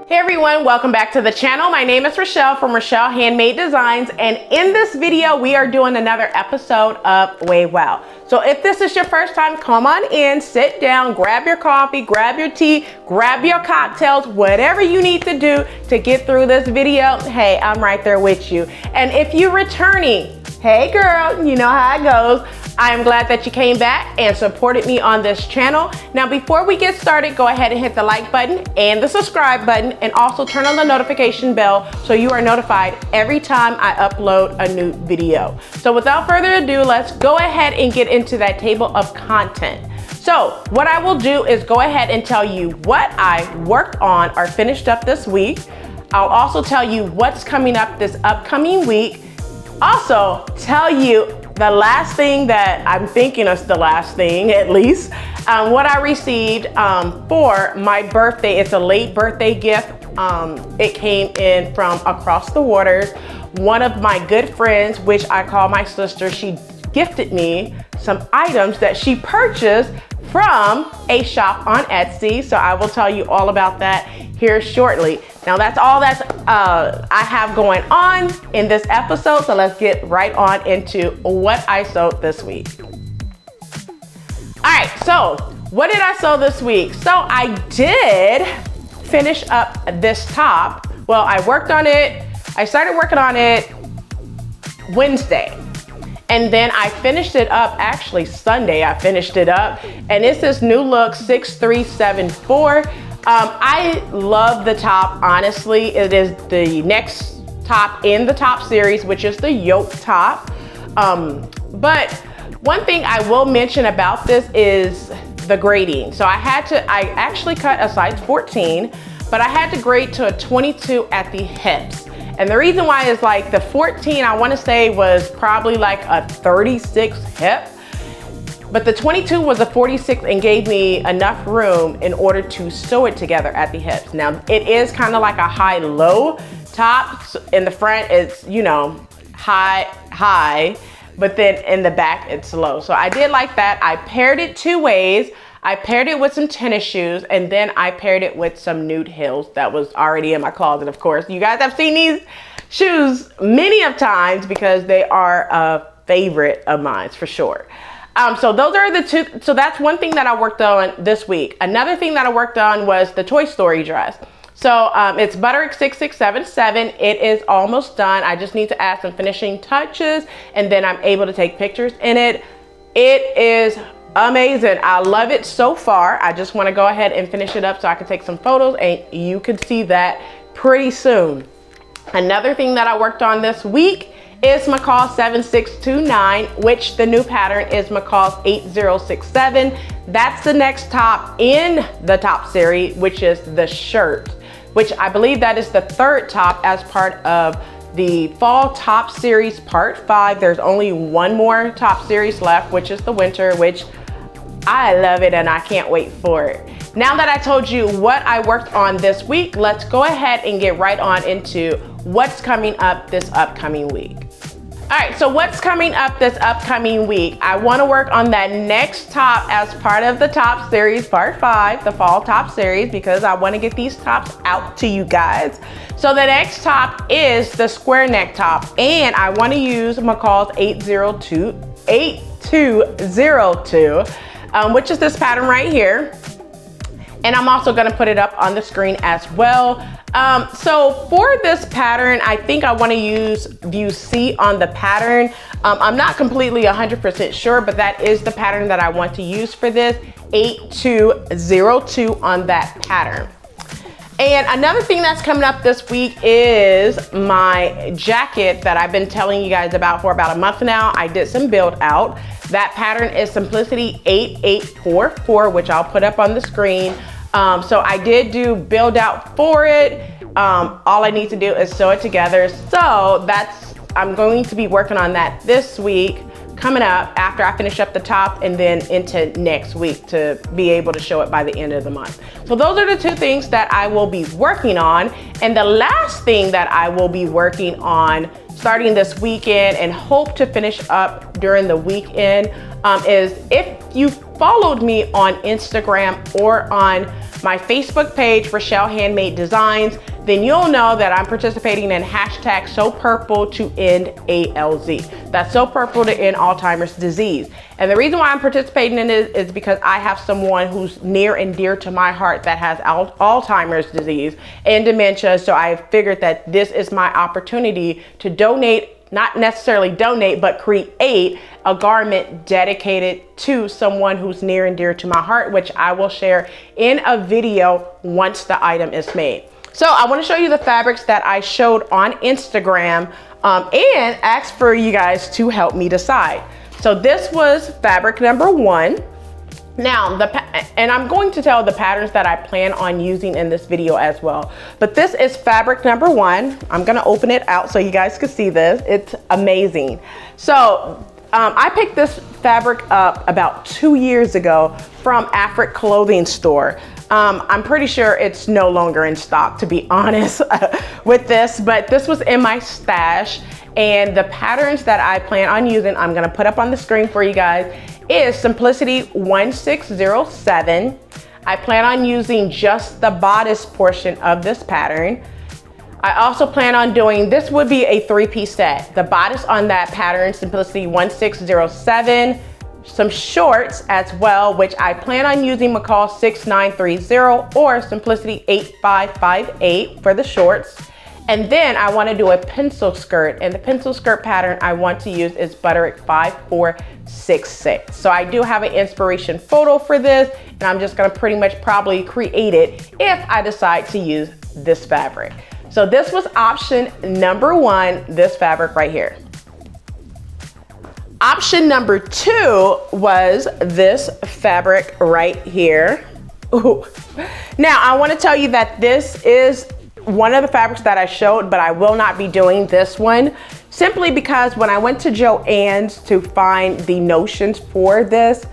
Hey everyone, welcome back to the channel. My name is Rochelle from Rochelle.Handmade.Designs, and in this video we are doing another episode of WYWOW. So if this is your first time, come on in, sit down, grab your coffee, grab your tea, grab your cocktails, whatever you need to do to get through this video. Hey, I'm right there with you. And if you're returning, hey girl, you know how it goes. I am glad that you came back and supported me on this channel. Now, before we get started, go ahead and hit the like button and the subscribe button, and also turn on the notification bell so you are notified every time I upload a new video. So without further ado, let's go ahead and get into that table of content. So what I will do is go ahead and tell you what I worked on or finished up this week. I'll also tell you what's coming up this upcoming week. Also tell you the last thing that I'm thinking is the last thing, at least, what I received for my birthday. It's a late birthday gift. It came in from across the waters. One of my good friends, which I call my sister, she gifted me some items that she purchased from a shop on Etsy. So I will tell you all about that here shortly. Now that's all that's I have going on in this episode. So let's get right on into what I sewed this week. All right, so what did I sew this week? So I did finish up this top. Well, I worked on it. I started working on it Wednesday. And then I finished it up, actually Sunday I finished it up. And it's this new look 6374. I love the top, honestly. It is the next top in the top series, which is the Yoke top. But one thing I will mention about this is the grading. So I actually cut a size 14, but I had to grade to a 22 at the hips. And the reason why is like the 14, I want to say, was probably like a 36 hip. But the 22 was a 46 and gave me enough room in order to sew it together at the hips. Now, it is kind of like a high-low top. In the front, it's, you know, high, but then in the back, it's low. So I did like that. I paired it two ways. I paired it with some tennis shoes, and then I paired it with some nude heels that was already in my closet, of course. You guys have seen these shoes many of times because they are a favorite of mine, for sure. So those are the two. So that's one thing that I worked on this week. Another thing that I worked on was the Toy Story dress. So it's Butterick 6677. It is almost done. I just need to add some finishing touches, and then I'm able to take pictures in it. It is amazing. I love it so far. I just want to go ahead and finish it up so I can take some photos, and you can see that pretty soon. Another thing that I worked on this week is McCalls 7629, which the new pattern is McCalls 8067. That's the next top in the top series, which is the shirt, which I believe that is the third top as part of the fall top series part 5. There's only one more top series left, which is the winter, which I love it and I can't wait for it. Now that I told you what I worked on this week, let's go ahead and get right on into what's coming up this upcoming week. All right, so what's coming up this upcoming week? I want to work on that next top as part of the top series part 5, the fall top series, because I want to get these tops out to you guys. So the next top is the square neck top, and I want to use McCalls 8202, which is this pattern right here. And I'm also going to put it up on the screen as well. So for this pattern, I think I want to use view C on the pattern. I'm not completely 100% sure, but that is the pattern that I want to use for this, 8202 on that pattern. And another thing that's coming up this week is my jacket that I've been telling you guys about for about a month now. I did some build out. That pattern is Simplicity 8844, which I'll put up on the screen. So I did do build out for it. All I need to do is sew it together. So I'm going to be working on that this week, coming up after I finish up the top, and then into next week to be able to show it by the end of the month. So those are the two things that I will be working on. And the last thing that I will be working on starting this weekend and hope to finish up during the weekend is, if you followed me on Instagram or on my Facebook page, Rochelle.Handmade.Designs, then you'll know that I'm participating in hashtag So Purple to End ALZ. That's So Purple to End Alzheimer's Disease. And the reason why I'm participating in it is because I have someone who's near and dear to my heart that has Alzheimer's disease and dementia. So I figured that this is my opportunity to donate, not necessarily donate, but create a garment dedicated to someone who's near and dear to my heart, which I will share in a video once the item is made. So I want to show you the fabrics that I showed on Instagram and ask for you guys to help me decide. So this was fabric number 1. Now, and I'm going to tell the patterns that I plan on using in this video as well. But this is fabric number 1. I'm gonna open it out so you guys can see this. It's amazing. So I picked this fabric up about 2 years ago from Afric Clothing Store. I'm pretty sure it's no longer in stock, to be honest with this, but this was in my stash. And the patterns that I plan on using, I'm gonna put up on the screen for you guys, is Simplicity 1607. I plan on using just the bodice portion of this pattern. I also plan on doing, this would be a 3-piece set. The bodice on that pattern, Simplicity 1607, some shorts as well, which I plan on using McCalls 6930 or Simplicity 8558 for the shorts. And then I want to do a pencil skirt, and the pencil skirt pattern I want to use is Butterick 5466. So I do have an inspiration photo for this, and I'm just going to pretty much probably create it if I decide to use this fabric. So this was option number 1, this fabric right here. Option number 2 was this fabric right here. Ooh. Now I want to tell you that this is one of the fabrics that I showed, but I will not be doing this one simply because when I went to Joann's to find the notions for this,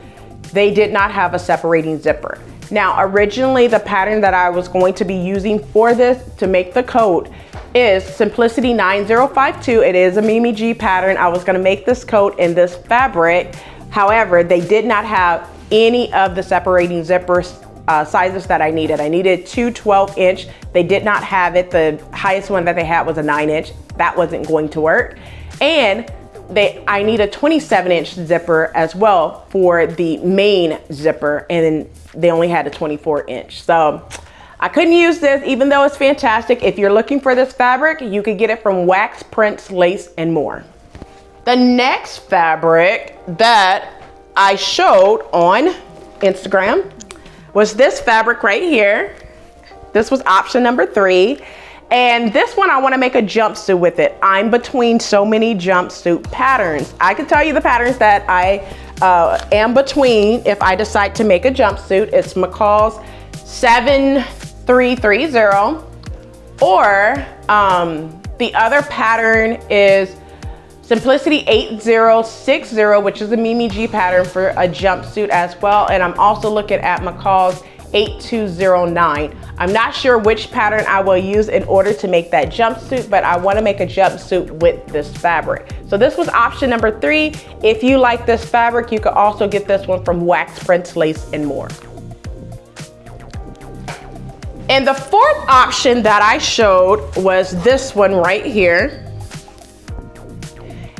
they did not have a separating zipper. Now, originally the pattern that I was going to be using for this to make the coat is Simplicity 9052. It is a Mimi G pattern. I was gonna make this coat in this fabric. However, they did not have any of the separating zippers sizes that I needed. I needed 2 12-inch. They did not have it. The highest one that they had was a 9-inch. That wasn't going to work. And I need a 27-inch zipper as well for the main zipper, and they only had a 24-inch. So I couldn't use this, even though it's fantastic. If you're looking for this fabric, you could get it from Wax, Prints, Lace, and more. The next fabric that I showed on Instagram was this fabric right here. This was option number 3. And this one, I want to make a jumpsuit with it. I'm between so many jumpsuit patterns. I can tell you the patterns that I am between if I decide to make a jumpsuit. It's McCalls 7330, or the other pattern is Simplicity 8060, which is a Mimi G pattern for a jumpsuit as well. And I'm also looking at McCalls 8209. I'm not sure which pattern I will use in order to make that jumpsuit, but I want to make a jumpsuit with this fabric. So this was option number 3. If you like this fabric, you could also get this one from Wax, Prints, Lace, and more. And the 4th option that I showed was this one right here.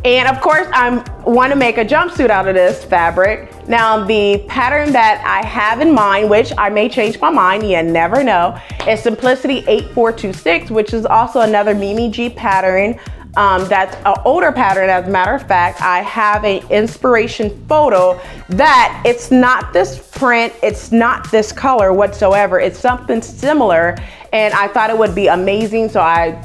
And of course, I want to make a jumpsuit out of this fabric. Now, the pattern that I have in mind, which I may change my mind, you never know, is Simplicity 8426, which is also another Mimi G pattern. That's an older pattern. As a matter of fact, I have an inspiration photo that it's not this print, it's not this color whatsoever. It's something similar, and I thought it would be amazing, so I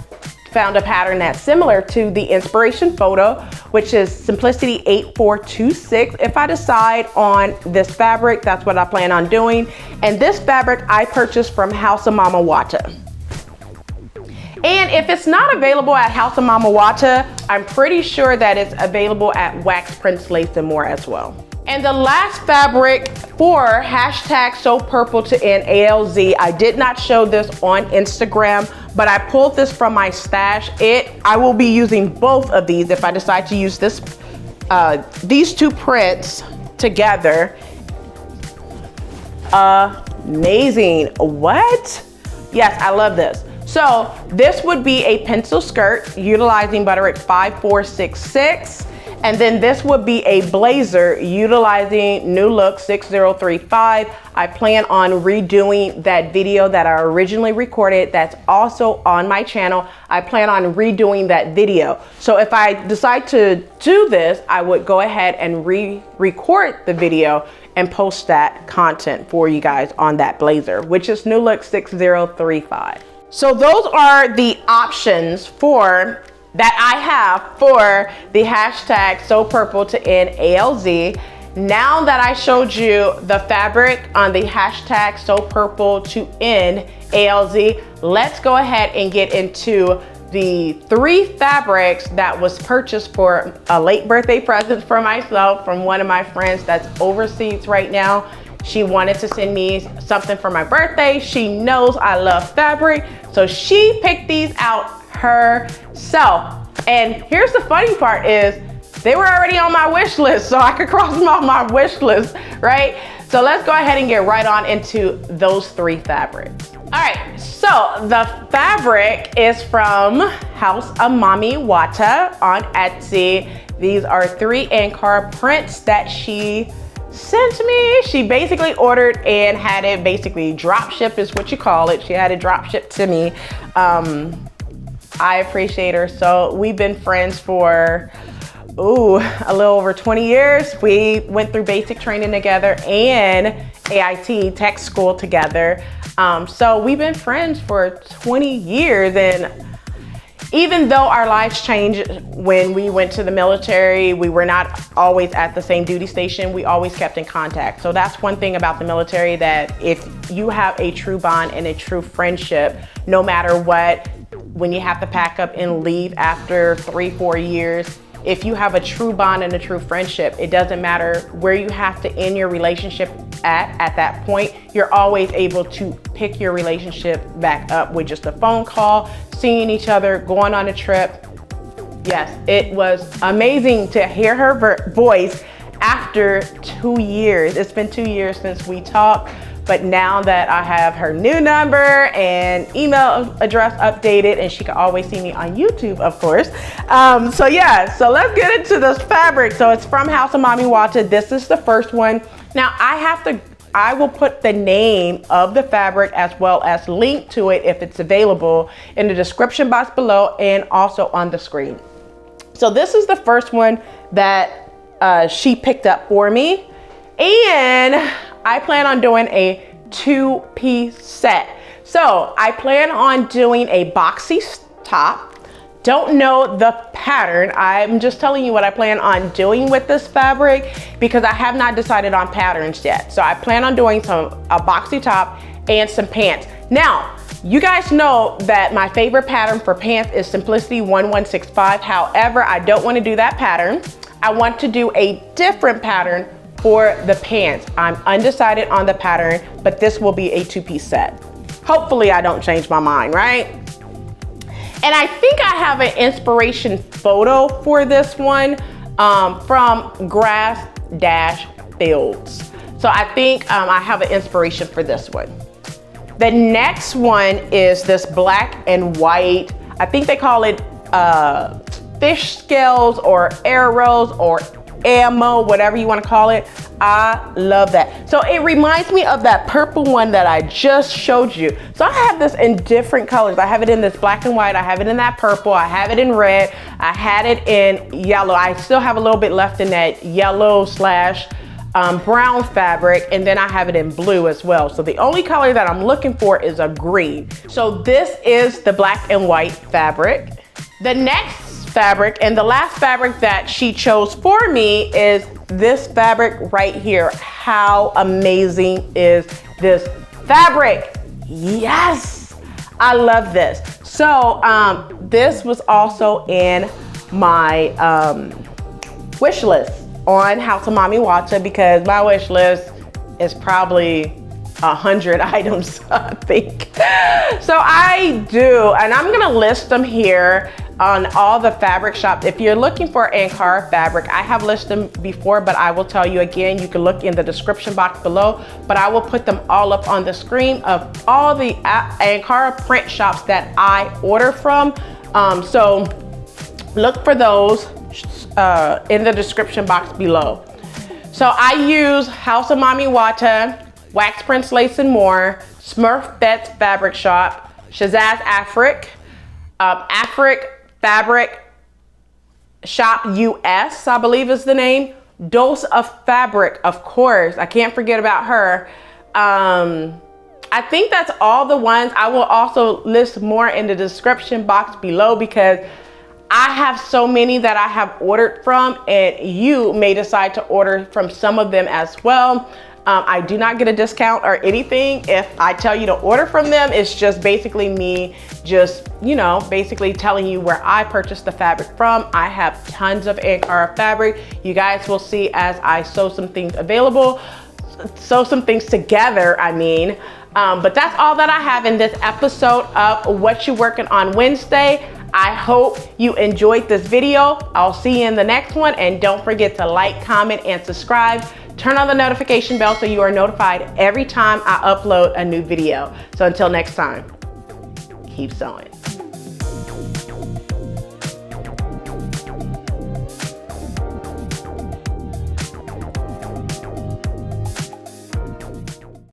found a pattern that's similar to the inspiration photo, which is Simplicity 8426. If I decide on this fabric, that's what I plan on doing. And this fabric I purchased from House of Mama Wata. And if it's not available at House of Mama Wata, I'm pretty sure that it's available at Wax, Prints, Lace, and more as well. And the last fabric for hashtag So Purple to End ALZ, I did not show this on Instagram, but I pulled this from my stash. I will be using both of these if I decide to use this, these two prints together. amazing. What? Yes, I love this. So this would be a pencil skirt utilizing Butterick 5466. And then this would be a blazer utilizing New Look 6035. I plan on redoing that video that I originally recorded. That's also on my channel. I plan on redoing that video. So if I decide to do this, I would go ahead and re-record the video and post that content for you guys on that blazer, which is New Look 6035. So those are the options for that I have for the hashtag So Purple to NALZ. Now that I showed you the fabric on the hashtag So Purple to NALZ, let's go ahead and get into the 3 fabrics that was purchased for a late birthday present for myself from one of my friends that's overseas right now. She wanted to send me something for my birthday. She knows I love fabric, so she picked these out herself. And here's the funny part is they were already on my wish list, so I could cross them off my wish list, right? So let's go ahead and get right on into those 3 fabrics. All right, so the fabric is from House of Mami Wata on Etsy. These are 3 Ankara prints that she sent me. She basically ordered and had it basically drop shipped is what you call it. She had it drop shipped to me. I appreciate her. So we've been friends for a little over 20 years. We went through basic training together and AIT tech school together. So we've been friends for 20 years, and even though our lives changed when we went to the military, we were not always at the same duty station. We always kept in contact. So that's one thing about the military, that if you have a true bond and a true friendship, no matter what, when you have to pack up and leave after 3-4 years, if you have a true bond and a true friendship, it doesn't matter where you have to end your relationship at that point, you're always able to pick your relationship back up with just a phone call, seeing each other, going on a trip. Yes, it was amazing to hear her voice after 2 years. It's been 2 years since we talked, but now that I have her new number and email address updated, and she can always see me on YouTube, of course. So yeah, so let's get into this fabric. So it's from House of Mami Wata. This is the first one. Now I will put the name of the fabric as well as link to it if it's available in the description box below and also on the screen. So this is the first one that she picked up for me, and I plan on doing a 2-piece set. So I plan on doing a boxy top. Don't know the pattern. I'm just telling you what I plan on doing with this fabric because I have not decided on patterns yet. So I plan on doing a boxy top and some pants. Now, you guys know that my favorite pattern for pants is Simplicity 1165. However, I don't want to do that pattern. I want to do a different pattern for the pants. I'm undecided on the pattern, but this will be a 2-piece set. Hopefully I don't change my mind, right? And I think I have an inspiration photo for this one from Grass-Fields. So I think I have an inspiration for this one. The next one is this black and white, I think they call it fish scales or arrows or ammo, whatever you want to call it. I love that. So it reminds me of that purple one that I just showed you. So I have this in different colors. I have it in this black and white. I have it in that purple. I have it in red. I had it in yellow. I still have a little bit left in that yellow slash brown fabric, and then I have it in blue as well. So the only color that I'm looking for is a green. So this is the black and white fabric. The next fabric and the last fabric that she chose for me is this fabric right here. How amazing is this fabric? Yes, I love this. So this was also in my wish list on House of Mami Wata because my wish list is probably 100 items, I think. So I do, and I'm gonna list them here. on all the fabric shops. If you're looking for Ankara fabric, I have listed them before, but I will tell you again, you can look in the description box below, but I will put them all up on the screen of all the Ankara print shops that I order from. So look for those in the description box below. So I use House of Mami Wata, Wax Prints Lace and More, Smurf Bets Fabric Shop, Shazaz Afric, Afric Fabric Shop US, I believe is the name. Dose of Fabric, of course, I can't forget about her. I think that's all the ones. I will also list more in the description box below because I have so many that I have ordered from, and you may decide to order from some of them as well. I do not get a discount or anything if I tell you to order from them. It's just basically me just, you know, basically telling you where I purchased the fabric from. I have tons of Ankara fabric. You guys will see as I sew some things together, I mean. But that's all that I have in this episode of What You Working On Wednesday. I hope you enjoyed this video. I'll see you in the next one, and don't forget to like, comment, and subscribe. Turn on the notification bell so you are notified every time I upload a new video. So until next time, keep sewing.